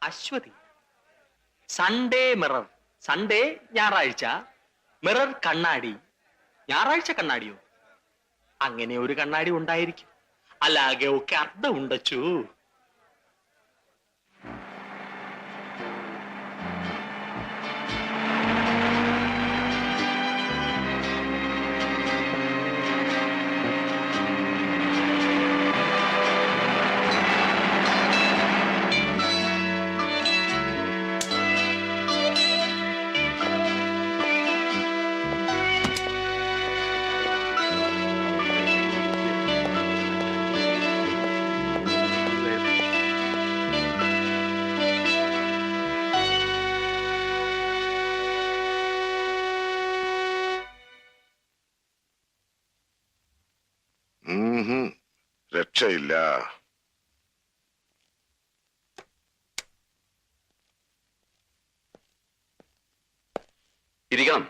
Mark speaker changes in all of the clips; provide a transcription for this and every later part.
Speaker 1: Aswathy. Sunday mirror. Sunday ഞായറാഴ്ച, mirror കണ്ണാടി. ഞായറാഴ്ച കണ്ണാടിയോ? അങ്ങനെ ഒരു കണ്ണാടി ഉണ്ടായിരിക്കും. അല്ലാതെ ഒക്കെ അർത്ഥം ഉണ്ടച്ചു.
Speaker 2: രക്ഷയില്ല.
Speaker 3: ഇരിക്കണം.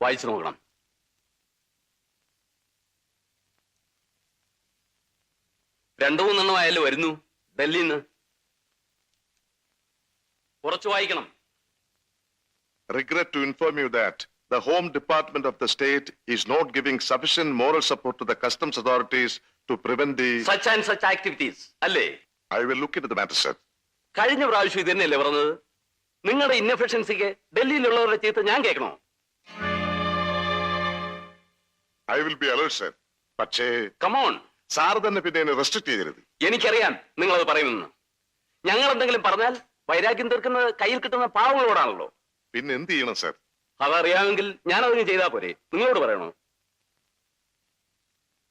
Speaker 3: വായിച്ചു നോക്കണം. രണ്ടു മൂന്നെണ്ണം ആയാലും വരുന്നു ഡൽഹിയിൽ നിന്ന്. കുറച്ച് വായിക്കണം.
Speaker 2: Regret to inform you that the Home Department of the state is not giving sufficient moral support to the customs authorities to prevent the
Speaker 3: such and such activities. അല്ലേ?
Speaker 2: I will look into the matter, sir.
Speaker 3: കഴിഞ്ഞ പ്രാവശ്യം ഇത് തന്നെയല്ലേ പറഞ്ഞത്? നിങ്ങളുടെ ഇൻഎഫിഷ്യൻസിക്ക് ഡൽഹിയിലുള്ളവരുടെ ചീത്ത ഞാൻ കേൾക്കണോ?
Speaker 2: I will be alert, sir. പക്ഷേ
Speaker 3: കമോൺ,
Speaker 2: സാർ തന്നെ പിന്നെ എന്നെ റെസ്ട്രിക്ട് ചെയ്യരുത്.
Speaker 3: എനിക്കറിയാം നിങ്ങളത് പറയുമെന്ന്. ഞങ്ങൾ എന്തെങ്കിലും പറഞ്ഞാൽ വൈരാഗ്യം തീർക്കുന്നത് കയ്യിൽ കിട്ടുന്ന പാവങ്ങളോടാണല്ലോ.
Speaker 2: പിന്നെ എന്ത് ചെയ്യണം, സർ?
Speaker 3: അതറിയാമെങ്കിൽ ഞാനതിന് ചെയ്താൽ പോരെ? നിങ്ങളോട് പറയണോ?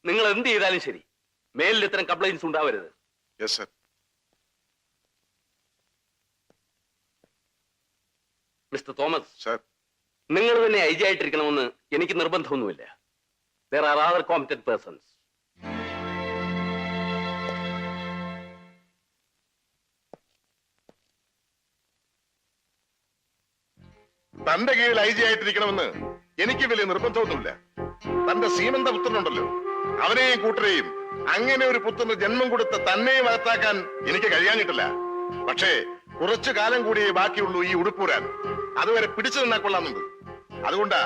Speaker 3: നിങ്ങൾ എന്ത് ചെയ്താലും ശരി, മേലിൽ ഇത്തരം കംപ്ലൈന്റ്സ് ഉണ്ടാവരുത്.
Speaker 2: Yes, sir.
Speaker 3: Mister Thomas,
Speaker 2: sir,
Speaker 3: നിങ്ങൾ തന്നെ ഐ ജി ആയിട്ടിരിക്കണമെന്ന് എനിക്ക് നിർബന്ധമൊന്നുമില്ല. There are other competent persons.
Speaker 2: തന്റെ കീഴിൽ ഐ ജി ആയിട്ടിരിക്കണമെന്ന് എനിക്ക് വലിയ നിർബന്ധമൊന്നുമില്ല. തന്റെ സീമന്ത പുത്രനുണ്ടല്ലോ, അവനെയും കൂട്ടരെയും, അങ്ങനെ ഒരു പുത്രന് ജന്മം കൊടുത്ത തന്നെയും അകത്താക്കാൻ എനിക്ക് കഴിയാനിട്ടില്ല. പക്ഷേ കുറച്ചു കാലം കൂടിയേ ബാക്കിയുള്ളൂ ഈ ഉടുപ്പൂരാൻ. അതുവരെ പിടിച്ചു നിന്നാ കൊള്ളാമെന്നുണ്ട്. അതുകൊണ്ടാ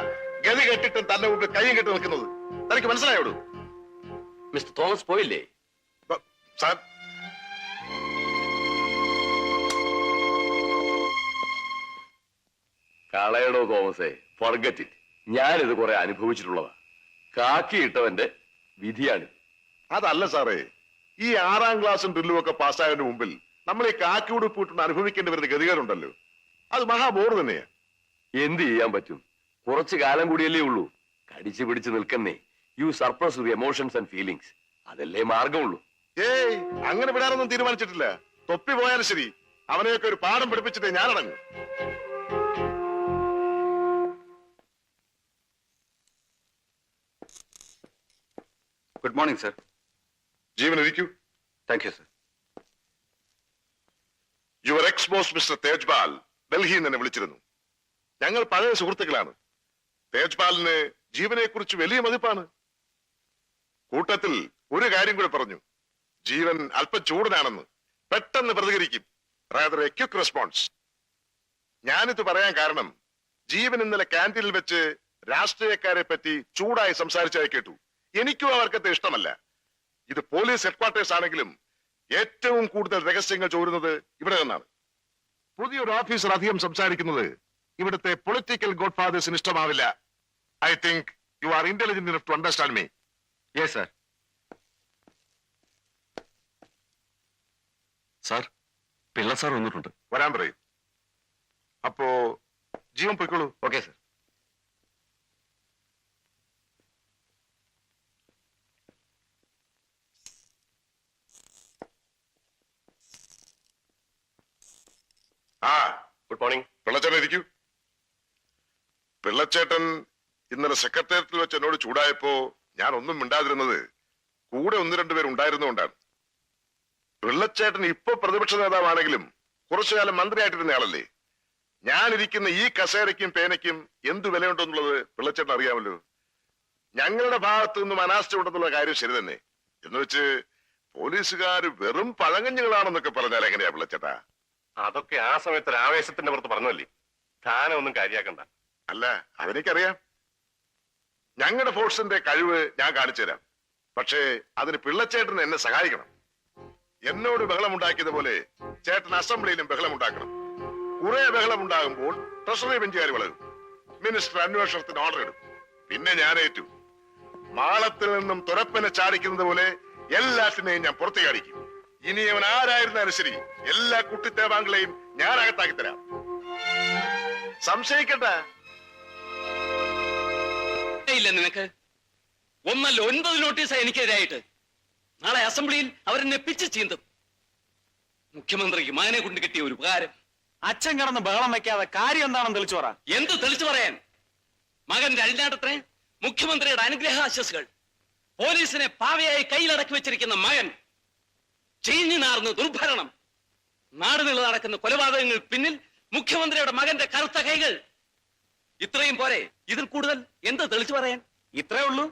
Speaker 2: ഗതി കെട്ടിട്ടും തന്റെ മുമ്പ് കൈയും കെട്ടി നിൽക്കുന്നത്. തനിക്ക് മനസ്സിലായോടൂ?
Speaker 3: മിസ്റ്റർ തോമസ് പോയില്ലേ?
Speaker 2: സാർ,
Speaker 3: കളയടോ തോമസേ, ഫർഗറ്റ് ഇറ്റ്. ഞാനിത് കുറെ അനുഭവിച്ചിട്ടുള്ളതാ. കാക്കിയിട്ടവന്റെ വിധിയാണിത്.
Speaker 2: അതല്ല സാറേ, ഈ 6ാം ക്ലാസ്സും ഡ്രില്ലും ഒക്കെ പാസ്സായതിന് മുമ്പിൽ നമ്മൾ ഈ കാക്കി ഉടുപ്പ് ഇട്ടുകൊണ്ട് അനുഭവിക്കേണ്ടി വരുന്ന ഗതികേടുണ്ടല്ലോ, അത് മഹാബോർ തന്നെയാ.
Speaker 3: എന്ത് ചെയ്യാൻ പറ്റും? കുറച്ചു കാലം കൂടിയല്ലേ ഉള്ളൂ. കടിച്ചു പിടിച്ച് നിൽക്കുന്നേ. You suppress your emotions and feelings. അതല്ലേ മാർഗമുള്ളൂ.
Speaker 2: ഏയ്, അങ്ങനെ വിടാനൊന്നും തീരുമാനിച്ചിട്ടില്ല. തൊപ്പി പോയാലും ശരി, അവനെയൊക്കെ ഒരു പാഠം പഠിപ്പിച്ചിട്ടേ ഞാനടങ്ങും.
Speaker 4: Good morning sir.
Speaker 2: ജീവൻ ഇരിക്കൂ.
Speaker 4: Thank you sir.
Speaker 2: Your ex boss mister Tejpal ഡൽഹിയിൽ നിന്ന് എന്നെ വിളിച്ചിരുന്നു. ഞങ്ങൾ പഴയ സുഹൃത്തുക്കളാണ്. തേജ്പാലിന് ജീവനെ കുറിച്ച് വലിയ മതിപ്പാണ്. കൂട്ടത്തിൽ ഒരു കാര്യം കൂടെ പറഞ്ഞു. ജീവൻ അല്പം ചൂടനാണെന്ന്. പെട്ടെന്ന് പ്രതികരിക്കും. Rather A quick response. ഞാനിത് പറയാൻ കാരണം, ജീവൻ ഇന്നലെ ക്യാൻറ്റീനിൽ വെച്ച് രാഷ്ട്രീയക്കാരെ പറ്റി ചൂടായി സംസാരിച്ചതായി കേട്ടു. എനിക്കും അവർക്കത്തെ ഇഷ്ടമല്ല. ഇത് പോലീസ് ഹെഡ്ക്വാർട്ടേഴ്സ് ആണെങ്കിലും ഏറ്റവും കൂടുതൽ രഹസ്യങ്ങൾ ചോരുന്നത് ഇവിടെ നിന്നാണ്. പുതിയൊരു ഓഫീസർ അധികം സംസാരിക്കുന്നത് ഇവിടുത്തെ പൊളിറ്റിക്കൽ ഗോഡ് ഫാദേഴ്സിന് ഇഷ്ടമാവില്ല. I think you are intelligent enough to understand me.
Speaker 4: Yes sir. Sir, Pillai sir വന്നിട്ടുണ്ട്.
Speaker 2: വരാൻ പറയും. അപ്പോ ജീവൻ പോയിക്കോളൂ.
Speaker 4: Okay sir.
Speaker 2: ആ,
Speaker 3: ഗുഡ് മോർണിംഗ്.
Speaker 2: പിള്ളച്ചേട്ടൻ ഇരിക്കൂ. പിള്ളച്ചേട്ടൻ ഇന്നലെ സെക്രട്ടേറിയറ്റിൽ വെച്ച് എന്നോട് ചൂടായപ്പോ ഞാൻ ഒന്നും മിണ്ടാതിരുന്നത് കൂടെ 1-2 പേർ ഉണ്ടായിരുന്നുകൊണ്ടാണ്. പിള്ളച്ചേട്ടൻ ഇപ്പൊ പ്രതിപക്ഷ നേതാവാണെങ്കിലും കുറച്ചു കാലം മന്ത്രിയായിട്ടിരുന്ന ആളല്ലേ. ഞാനിരിക്കുന്ന ഈ കസേരയ്ക്കും പേനയ്ക്കും എന്തു വിലയുണ്ടെന്നുള്ളത് പിള്ളച്ചേട്ടൻ അറിയാമല്ലോ. ഞങ്ങളുടെ ഭാഗത്തു നിന്നും അനാസ്ഥ ഉണ്ടെന്നുള്ള കാര്യം ശരി തന്നെ. എന്ന് വെച്ച് പോലീസുകാർ വെറും പഴങ്കഞ്ഞുകളാണെന്നൊക്കെ പറഞ്ഞാൽ എങ്ങനെയാ പിള്ളച്ചേട്ടാ?
Speaker 5: അതൊക്കെ ആ സമയത്ത് ഒരു ആവേശത്തിന്റെ പുറത്ത് പറഞ്ഞല്ലേ, താനെ ഒന്നും കാര്യാക്കണ്ട.
Speaker 2: അല്ല, അതെനിക്കറിയാം. ഞങ്ങളുടെ ഫോഴ്സിന്റെ കഴിവ് ഞാൻ കാണിച്ചു തരാം. പക്ഷേ അതിന് പിള്ളച്ചേട്ടൻ എന്നെ സഹായിക്കണം. എന്നോട് ബഹളമുണ്ടാക്കിയതുപോലെ ചേട്ടൻ അസംബ്ലിയിലും ബഹളമുണ്ടാക്കണം. കുറെ ബഹളമുണ്ടാകുമ്പോൾ ട്രഷറി ബെഞ്ചുകാർ വളരും. മിനിസ്റ്റർ അന്വേഷണത്തിന് ഓർഡർ ഇടും. പിന്നെ ഞാൻ ഏറ്റു. മാളത്തിൽ നിന്നും തുരപ്പനെ ചാടിക്കുന്നത് പോലെ എല്ലാത്തിനെയും ഞാൻ പുറത്തു ചാടിക്കും. ഇനി അവൻ ആരായിരുന്നാലും ശരി, എല്ലാ കുട്ടിത്തേവാങ്കളെയും ഞാൻ അകത്താക്കി തരാം. സംശയിക്കണ്ട.
Speaker 6: ഇല്ല നിനക്ക് ഒന്നല്ല 9 നോട്ടീസാ എനിക്കെതിരായിട്ട്. നാളെ അസംബ്ലിയിൽ അവരെന്നെ പിച്ച് ചീന്തും. മുഖ്യമന്ത്രിക്ക് മകനെ കൊണ്ട് കിട്ടിയ ഒരു ഉപകാരം.
Speaker 1: അച്ഛൻ കിടന്ന് ബഹളം വെക്കാതെ കാര്യം എന്താണെന്ന് തെളിച്ചു പറ.
Speaker 6: എന്ത് തെളിച്ചു പറയാൻ? മകന്റെ അഴിഞ്ഞാട്ടത്തിന് മുഖ്യമന്ത്രിയുടെ അനുഗ്രഹാശസ്സുകൾ. പോലീസിനെ പാവയായി കയ്യിലടക്കി വെച്ചിരിക്കുന്ന മകൻ. ചീഞ്ഞു നാർന്ന് ദുർഭരണം. നാടുനില നടക്കുന്ന കൊലപാതകങ്ങൾ പിന്നിൽ മുഖ്യമന്ത്രിയുടെ മകന്റെ കറുത്ത കൈകൾ. ഇത്രയും പോരെ? ഇതിൽ കൂടുതൽ എന്ത് തെളിച്ചു പറയാൻ?
Speaker 1: ഇത്രേ ഉള്ളൂ.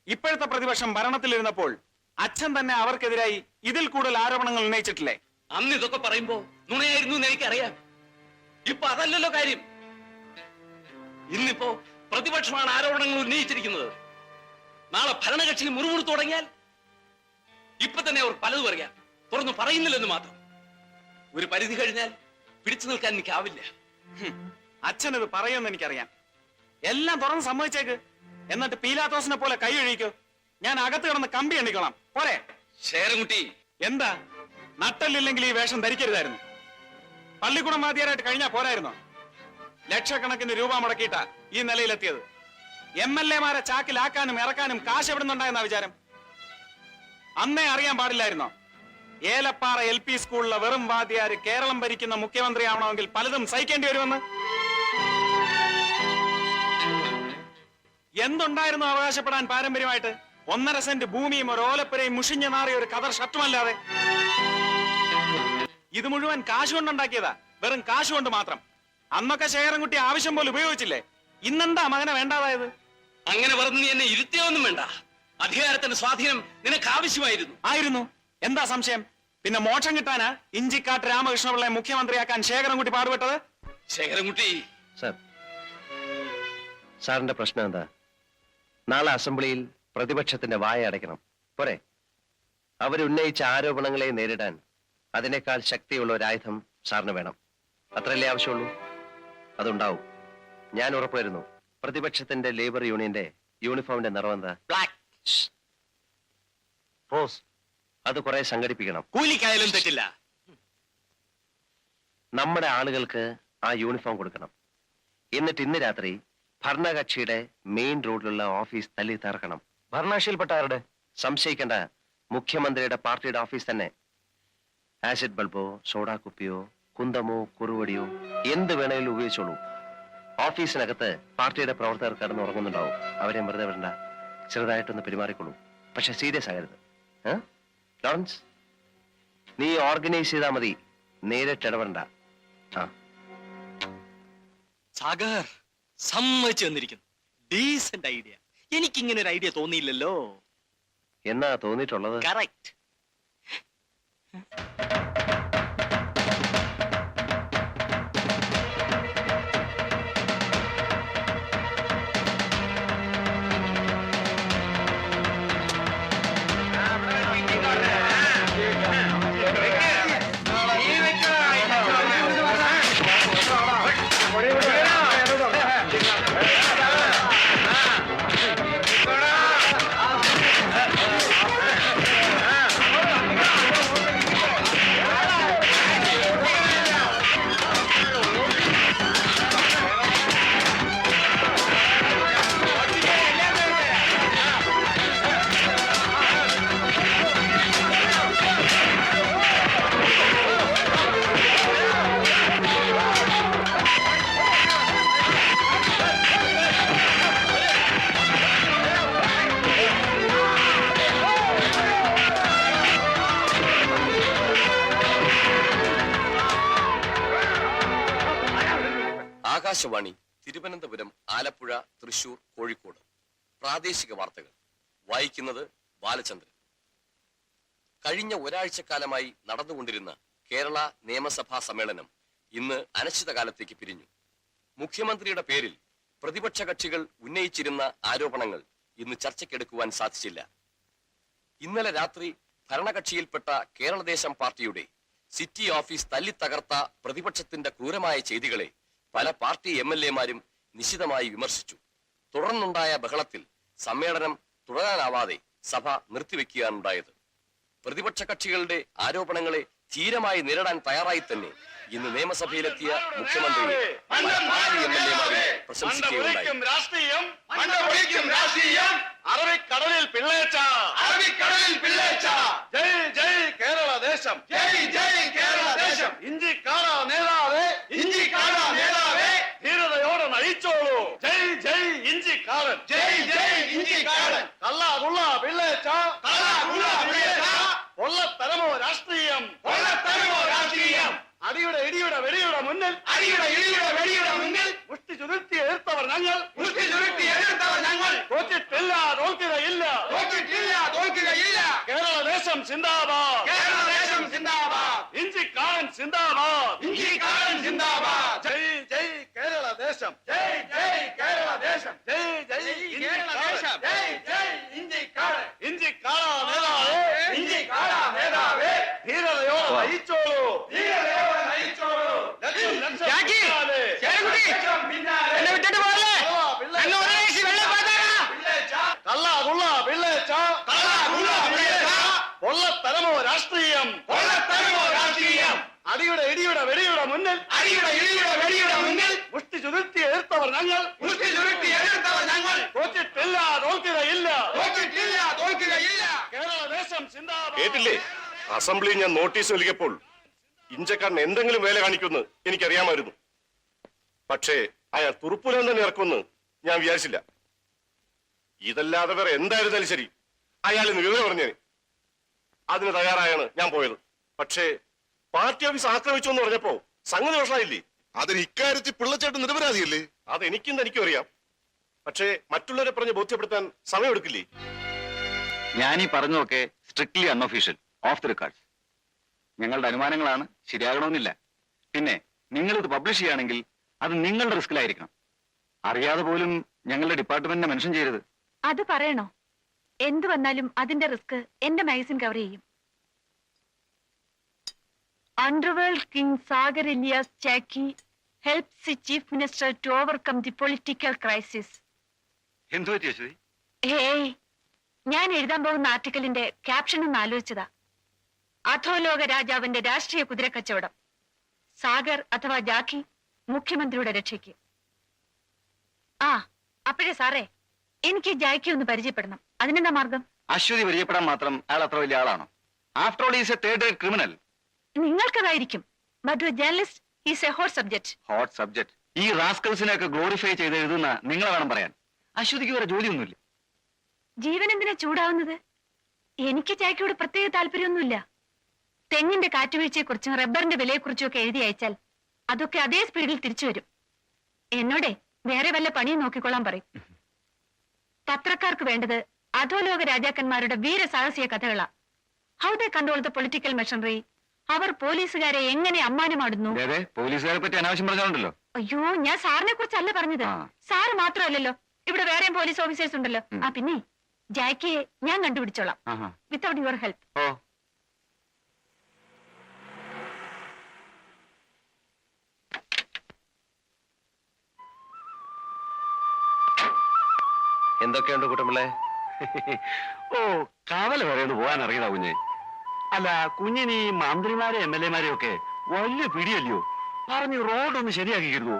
Speaker 1: ഇപ്പോഴത്തെ പ്രതിപക്ഷം ഭരണത്തിലിരുന്നപ്പോൾ അച്ഛൻ തന്നെ അവർക്കെതിരായി ഇതിൽ കൂടുതൽ ആരോപണങ്ങൾ ഉന്നയിച്ചിട്ടില്ലേ?
Speaker 6: അന്ന് ഇതൊക്കെ പറയുമ്പോ നുണയായിരുന്നു എന്ന് എനിക്കറിയാം. ഇപ്പൊ അതല്ലല്ലോ കാര്യം. ഇന്നിപ്പോ പ്രതിപക്ഷമാണ് ആരോപണങ്ങൾ ഉന്നയിച്ചിരിക്കുന്നത്. നാളെ ഭരണകക്ഷി മുറുമുറു തുടങ്ങിയാൽ ഇപ്പൊ തന്നെ അവർ പലതും അറിയാം. തുറന്നു പറയുന്നില്ലെന്ന് മാത്രം. ഒരു പരിധി കഴിഞ്ഞാൽ പിടിച്ചു നിൽക്കാൻ എനിക്കാവില്ല.
Speaker 1: അച്ഛൻ ഇത് പറയുമെന്ന് എനിക്കറിയാം. എല്ലാം തുറന്ന് സമ്മതിച്ചേക്ക്. എന്നിട്ട് പീലാത്തോസിനെ പോലെ കൈ ഒഴിക്കോ. ഞാൻ അകത്ത് കിടന്ന് കമ്പി എണ്ണിക്കോളാം. പോരെ?
Speaker 6: ശേരൻകുട്ടി,
Speaker 1: എന്താ? നട്ടല്ലില്ലെങ്കിൽ ഈ വേഷം ധരിക്കരുതായിരുന്നു. പള്ളിക്കൂടം വാദ്യാരായിട്ട് കഴിഞ്ഞാ പോരായിരുന്നോ? ലക്ഷക്കണക്കിന് രൂപ മുടക്കിയിട്ടാ ഈ നിലയിലെത്തിയത്. MLA-മാരെ ചാക്കിലാക്കാനും ഇറക്കാനും കാശ് എവിടുന്നുണ്ടായെന്ന വിചാരം? അന്നേ അറിയാൻ പാടില്ലായിരുന്നോ? ഏലപ്പാറ LP സ്കൂളിലെ വെറും വാദ്യാര് കേരളം ഭരിക്കുന്ന മുഖ്യമന്ത്രിയാവണമെങ്കിൽ പലതും സഹിക്കേണ്ടി വരുമെന്ന്. എന്തുണ്ടായിരുന്നു അവകാശപ്പെടാൻ പാരമ്പര്യമായിട്ട്? 1.5 സെന്റ് ഭൂമിയും ഒരു ഓലപ്പുരയും മുഷിഞ്ഞ നാറിയ ഒരു കതർ ഷർട്ടുമല്ലാതെ. ഇത് മുഴുവൻ കാശ് കൊണ്ടുണ്ടാക്കിയതാ. വെറും കാശ് കൊണ്ട് മാത്രം. അന്നൊക്കെ ശേഖരൻകുട്ടി ആവശ്യം പോലെ ഉപയോഗിച്ചില്ലേ? ഇന്നെന്താ മകനെ വേണ്ടാതായത്?
Speaker 6: അങ്ങനെ പറഞ്ഞ് നീ എന്നെ ഇരുത്തിയൊന്നും വേണ്ട. അധികാരത്തിന്റെ സ്വാധീനം നിനക്ക് ആവശ്യമായിരുന്നു.
Speaker 1: ആയിരുന്നു. എന്താ സംശയം? പിന്നെ മോക്ഷം കിട്ടാനാ ഇഞ്ചിക്കാട്ട് രാമകൃഷ്ണപിള്ളയെ മുഖ്യമന്ത്രിയാക്കാൻ ശേഖരൻകുട്ടി പാടുപെട്ടത്?
Speaker 6: ശേഖരൻകുട്ടി,
Speaker 7: സാറിന്റെ പ്രശ്നം എന്താ? നാളെ അസംബ്ലിയിൽ പ്രതിപക്ഷത്തിന്റെ വായ അടയ്ക്കണം. പോരെ? അവരുന്നയിച്ച ആരോപണങ്ങളെ നേരിടാൻ അതിനേക്കാൾ ശക്തിയുള്ള ഒരു ആയുധം സാറിന് വേണം. അത്രയല്ലേ ആവശ്യമുള്ളൂ? അതുണ്ടാവും. ഞാൻ ഉറപ്പുവരുന്നു. പ്രതിപക്ഷത്തിന്റെ ലേബർ യൂണിയന്റെ യൂണിഫോമിന്റെ നിറം എന്താ?
Speaker 6: ബ്ലാക്ക്.
Speaker 7: റോസ്. അത് കുറെ സംഘടിപ്പിക്കണം.
Speaker 6: കൂലിക്കായാലും തെറ്റില്ല.
Speaker 7: നമ്മുടെ ആളുകൾക്ക് ആ യൂണിഫോം കൊടുക്കണം. എന്നിട്ട് ഇന്ന് രാത്രി ഭരണകക്ഷിയുടെ മെയിൻ റോഡിലുള്ള ഓഫീസ് തല്ലി തകർക്കണം.
Speaker 1: ഭരണകക്ഷിയിൽപ്പെട്ട ആരുടെ?
Speaker 7: സംശയിക്കേണ്ട. മുഖ്യമന്ത്രിയുടെ പാർട്ടിയുടെ ഓഫീസ് തന്നെ. ആസിഡ് ബൾബോ സോഡാ കുപ്പിയോ കുന്തമോ കുറുവടിയോ എന്ത് വേണേലും ഉപയോഗിച്ചോളൂ. ഓഫീസിനകത്ത് പാർട്ടിയുടെ പ്രവർത്തകർ കിടന്ന് ഉറങ്ങുന്നുണ്ടാവും. അവരെ വെറുതെ വിടണ്ട. ചെറുതായിട്ടൊന്ന് പെരുമാറിക്കൊള്ളൂ. പക്ഷെ സീരിയസ് ആകരുത്. ലോറൻസ്, നീ ഓർഗനൈസ് ചെയ്താൽ മതി. നേരിട്ട് ഇടപെടണ്ട.
Speaker 1: സാഗർ സമ്മതിച്ചു വന്നിരിക്കുന്നു. Decent idea. എനിക്കിങ്ങനെ ഒരു ഐഡിയ തോന്നിയില്ലല്ലോ.
Speaker 7: എന്നാ തോന്നിയിട്ടുള്ളത്?
Speaker 1: കറക്റ്റ്.
Speaker 3: ആകാശവാണി, തിരുവനന്തപുരം, ആലപ്പുഴ, തൃശൂർ, കോഴിക്കോട്. പ്രാദേശിക വാർത്തകൾ വായിക്കുന്നത് ബാലചന്ദ്രൻ. കഴിഞ്ഞ ഒരാഴ്ചക്കാലമായി നടന്നുകൊണ്ടിരുന്ന കേരള നിയമസഭാ സമ്മേളനം ഇന്ന് അനിശ്ചിതകാലത്തേക്ക് പിരിഞ്ഞു. മുഖ്യമന്ത്രിയുടെ പേരിൽ പ്രതിപക്ഷ കക്ഷികൾ ഉന്നയിച്ചിരുന്ന ആരോപണങ്ങൾ ഇന്ന് ചർച്ചയ്ക്കെടുക്കുവാൻ സാധിച്ചില്ല. ഇന്നലെ രാത്രി ഭരണകക്ഷിയിൽപ്പെട്ട കേരളദേശം പാർട്ടിയുടെ സിറ്റി ഓഫീസ് തല്ലിത്തകർത്ത പ്രതിപക്ഷത്തിന്റെ ക്രൂരമായ ചെയ്തികളെ പല പാർട്ടി MLA-മാരും നിശിതമായി വിമർശിച്ചു. തുടർന്നുണ്ടായ ബഹളത്തിൽ സമ്മേളനം തുടരാനാവാതെ സഭ നിർത്തിവെക്കുകയാണുണ്ടായത്. പ്രതിപക്ഷ കക്ഷികളുടെ ആരോപണങ്ങളെ ധീരമായി നേരിടാൻ തയ്യാറായി തന്നെ ഇന്ന് നിയമസഭയിലെത്തിയ മുഖ്യമന്ത്രിയെ പല പാർട്ടി MLA-മാരും പ്രശംസിക്കുകയുണ്ടായി.
Speaker 1: അറബിക്കടലിൽ പിള്ളേച്ച, അറബിക്കടലിൽ പിള്ളേച്ച, ജയ് ജയ് കേരള ദേശം, ജയ് ജയ് കേരള ദേശം, ഇഞ്ചി കാണാ നേതാവേ, ഇഞ്ചി കാണാ നേതാവേ, ധീരതയോടെ നയിച്ചോളൂ, ജയ് ജയ് ഇഞ്ചി കാളൻ, ജയ് ജയ് ഇഞ്ചി കാളൻ, കള്ളാകുള്ള പിള്ളേച്ച, കള്ളാകുള്ള പിള്ളേച്ച, പൊള്ളത്തരമോ രാഷ്ട്രീയം, പൊള്ളത്തരമോ രാഷ്ട്രീയം, അടിയുടെ ഇടിയുടെ വെടിയുടെ മുന്നിൽ, അടിയുടെ ഇടിയുടെ വെടിയുടെ മുന്നിൽ മുഷ്ടി ചുരുട്ടി എതിർത്തവർ ഞങ്ങൾ, മുഷ്ടി ചുരുട്ടി എതിർത്തവർ ഞങ്ങൾ, തോറ്റിട്ടില്ല തോൽക്കുകയില്ല, തോറ്റിട്ടില്ല തോൽക്കുകയില്ല, കേരള ദേശം സിന്ദാബാദ്, കേരള ദേശം സിന്ദാബാദ്, ഇഞ്ചിക്കാരൻ സിന്ദാബാദ്, ഇഞ്ചിക്കാരൻ സിന്ദാബാദ്, ജയ് ജയ് കേരള ദേശം, ജയ് ജയ് കേരള ദേശം, ജയ് ജയ് കേരള ദേശം, ജയ് ജയ് ഇഞ്ചിക്കാരൻ, ഇഞ്ചിക്കാര നേതാവേ, ഇഞ്ചിക്കാര നേതാവേ, ധീരതയോടെ നയിച്ചോളൂ, ധീരതയോടെ നയിച്ചോളൂ, ലക്ഷം ലക്ഷം പിന്നാലെ, ലക്ഷം പിന്നാലെ, എന്നെ വിട്ടിട്ട് പോലെ കള്ളാകുള്ള പിള്ളേച്ച, കള്ളാകുള്ള പിള്ളേച്ച, പൊള്ളത്തരമോ രാഷ്ട്രീയം, പൊള്ളത്തരമോ രാഷ്ട്രീയം, അടിയുടെ ഇടിയുടെ വെടിയുടെ മുന്നിൽ, അടിയുടെ ഇടിയുടെ വെടിയുടെ മുന്നിൽ മുഷ്ടി ചുരുട്ടി എതിർത്തവർ ഞങ്ങൾ, മുഷ്ടി ചുരുട്ടി എതിർത്തവർ ഞങ്ങൾ, തോറ്റിട്ടില്ല തോൽക്കുകയില്ല, തോറ്റിട്ടില്ല തോൽക്കുകയില്ല, കേരള ദേശം സിന്ദാബാദ്.
Speaker 5: കേട്ടില്ലേ? അസംബ്ലിയിൽ ഞാൻ നോട്ടീസ് നൽകിയപ്പോൾ ഇഞ്ചക്കാരൻ എന്തെങ്കിലും വേല കാണിക്കുമെന്ന് എനിക്കറിയാമായിരുന്നു. പക്ഷേ അയാൾ തുറുപ്പുലം തന്നെ ഇറക്കുമെന്ന് ഞാൻ വിചാരിച്ചില്ല. ഇതല്ലാതെ വേറെ എന്തായിരുന്നാലും ശരി അയാൾ ഇന്ന് വിവരം പറഞ്ഞേനെ. അതിന് തയ്യാറായാണ് ഞാൻ പോയത്. പക്ഷേ പാർട്ടി ഓഫീസ് ആക്രമിച്ചു എന്ന് പറഞ്ഞപ്പോ സംഗതി വഷളായില്ലേ?
Speaker 2: അതിന് ഇക്കാര്യത്തിൽ പിള്ളച്ചേട്ടൻ നിരപരാധിയല്ലേ?
Speaker 5: അതെനിക്കും തനിക്കും അറിയാം. പക്ഷേ മറ്റുള്ളവരെ പറഞ്ഞ് ബോധ്യപ്പെടുത്താൻ സമയമെടുക്കില്ലേ?
Speaker 4: ഞാൻ ഈ പറഞ്ഞതൊക്കെ strictly unofficial, of the records. ഞങ്ങളുടെ അനുമാനങ്ങളാണ്, ശരിയാകണമെന്നില്ല. പിന്നെ നിങ്ങൾ ഇത് പബ്ലിഷ് ചെയ്യുകയാണെങ്കിൽ അത് നിങ്ങളുടെ റിസ്കിലായിരിക്കണം. അറിയാതെ പോലും ഞങ്ങളുടെ ഡിപ്പാർട്ട്മെന്റിനെ മെൻഷൻ ചെയ്യരുത്.
Speaker 8: അത് പറയണോ? എന്ത് വന്നാലും അതിന്റെ റിസ്ക് എന്റെ മാഗസിൻ കവർ ചെയ്യും. Underworld king Sagar alias Jacky helps the chief minister to overcome the political crisis.
Speaker 4: എന്തു പറ്റി അശ്വതി?
Speaker 8: ഹേയ്, ഞാൻ എഴുതാൻ പോകുന്ന ആർട്ടിക്കലിന്റെ ക്യാപ്ഷൻ ഒന്ന് ആലോചിച്ചതാ. അധോലോക രാജാവിന്റെ രാഷ്ട്രീയ കുതിരക്കച്ചവടം. സാഗർ അഥവാ ജാക്കി മുഖ്യമന്ത്രിയുടെ രക്ഷയ്ക്ക്. ആ അപ്പോഴേ സാറേ, എനിക്ക് ജാക്കി ഒന്ന് പരിചയപ്പെടണം. അതിനെന്താ മാർഗം?
Speaker 4: അശ്വതി പരിചയപ്പെടാൻ മാത്രം അയാൾ അത്ര വലിയ ആളാണോ? After all is a third rate criminal.
Speaker 8: നിങ്ങൾക്കതായിരിക്കും, but to journalist is a hot subject.
Speaker 4: Hot subject. ഈ റാസ്കൽസിനെ ഒക്കെ ഗ്ലോറിഫൈ ചെയ്ത് എഴുതുന്ന നിങ്ങളെ വേണം പറയാൻ. അശ്വതിക്ക് വേറെ ജോലിയൊന്നുമില്ല.
Speaker 8: ജീവൻ എന്തിനാ ചൂടാവുന്നത്? എനിക്ക് ജാക്കിയോട് പ്രത്യേക താല്പര്യമൊന്നുമില്ല. തെങ്ങിന്റെ കാറ്റുവീഴ്ചയെക്കുറിച്ചും റബ്ബറിന്റെ വിലയെക്കുറിച്ചും ഒക്കെ എഴുതി അയച്ചാൽ അതൊക്കെ അതേ സ്പീഡിൽ തിരിച്ചു വരും. എന്നോടെ വേറെ വല്ല പണിയും നോക്കിക്കൊള്ളാൻ പറയും. പത്രക്കാർക്ക് വേണ്ടത് അധോലോക രാജാക്കന്മാരുടെ വീരസാഹസിക കഥകളാ. How they control the political machinery. അവർ പോലീസുകാരെ എങ്ങനെ അമ്മാനമാടുന്നു.
Speaker 4: പോലീസുകാരെ പറ്റി അനാവശ്യം പറഞ്ഞോണ്ടല്ലോ.
Speaker 8: അയ്യോ, ഞാൻ സാറിനെ കുറിച്ചല്ല പറഞ്ഞത്. സാറ് മാത്രമല്ലല്ലോ, ഇവിടെ വേറെയും പോലീസ് ഓഫീസേഴ്സ് ഉണ്ടല്ലോ. ആ പിന്നെ ജാക്കിയെ ഞാൻ കണ്ടുപിടിച്ചോളാം, വിത്തൗട്ട് യുവർ ഹെൽപ്പ്.
Speaker 7: എന്തൊക്കെയുണ്ട് കുട്ടമ്പിള്ളേ?
Speaker 4: ഓ, കാവല വരെയൊന്ന് പോകാൻ അറിയണ കുഞ്ഞെ. അല്ല, കുഞ്ഞിന് ഈ മന്ത്രിമാരെ MLA-മാരെ ഒക്കെ വലിയ പിടിയല്ലയോ? പറഞ്ഞ് റോഡൊന്ന് ശരിയാക്കിയിരുന്നു.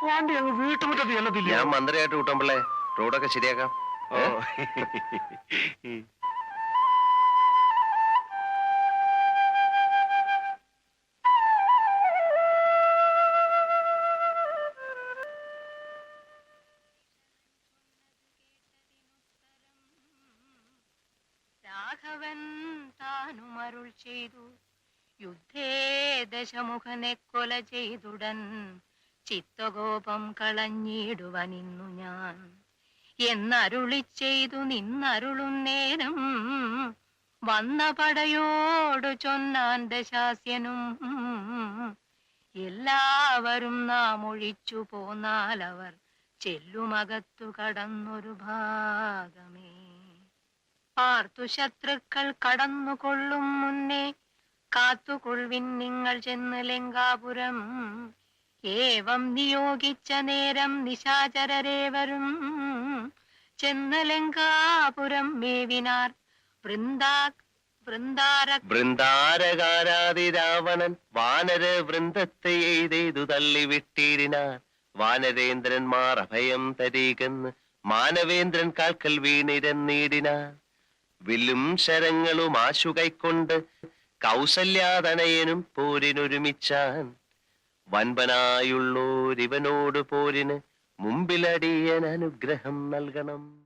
Speaker 4: വണ്ടി അങ്ങ് വീട്ടുമുറ്റത്ത് ചെല്ലത്തില്ല.
Speaker 7: ഞാൻ മന്ത്രിയായിട്ട് കുട്ടമ്പിള്ളേ റോഡൊക്കെ ശരിയാക്കാം.
Speaker 4: ഓ
Speaker 9: രാഘവൻ താനുമരുൾ ചെയ്തു, യുദ്ധേ ദശമുഖനെ കൊല ചെയ്തുടൻ ചിത്തകോപം കളഞ്ഞിടുവനിന്നു ഞാൻ എന്നരുളി ചെയ്തു നിന്നരുളും നേരം വന്ന പടയോടു ചൊന്നാൻ ദശാസ്യനും എല്ലാവരും നാം ഒഴിച്ചു പോന്നാലവർ ചെല്ലുമകത്തു കടന്നൊരു ഭാഗമേ. പാർത്തു ശത്രുക്കൾ കടന്നുകൊള്ളും മുന്നേ കാത്തുകൊള്ളുവിൻ നിങ്ങൾ ചെന്ന് ലങ്കാപുരം. ഏവം നിയോഗിച്ച നേരം നിശാചരരേവരും ചെന്ന് ലങ്കാപുരം മേവിനാർ.
Speaker 7: വൃന്ദാരകാരാതി രാവണൻ വാനര വൃന്ദത്തെ എയ്തെയ്തു തള്ളിവിട്ടീരിനാർ. വാനരേന്ദ്രന്മാർ അഭയം തരീകെന്ന് മാനവേന്ദ്രൻ കാൽക്കൽ വീണിരന്നീടിനാർ. വില്ലും ശരങ്ങളും ആശു കൈക്കൊണ്ട് കൗസല്യാതനയനും പോരിനൊരുമിച്ചാൻ. വൻപനായുള്ളോരിവനോട് പോരിന് മുമ്പിലടിയൻ അനുഗ്രഹം നൽകണം.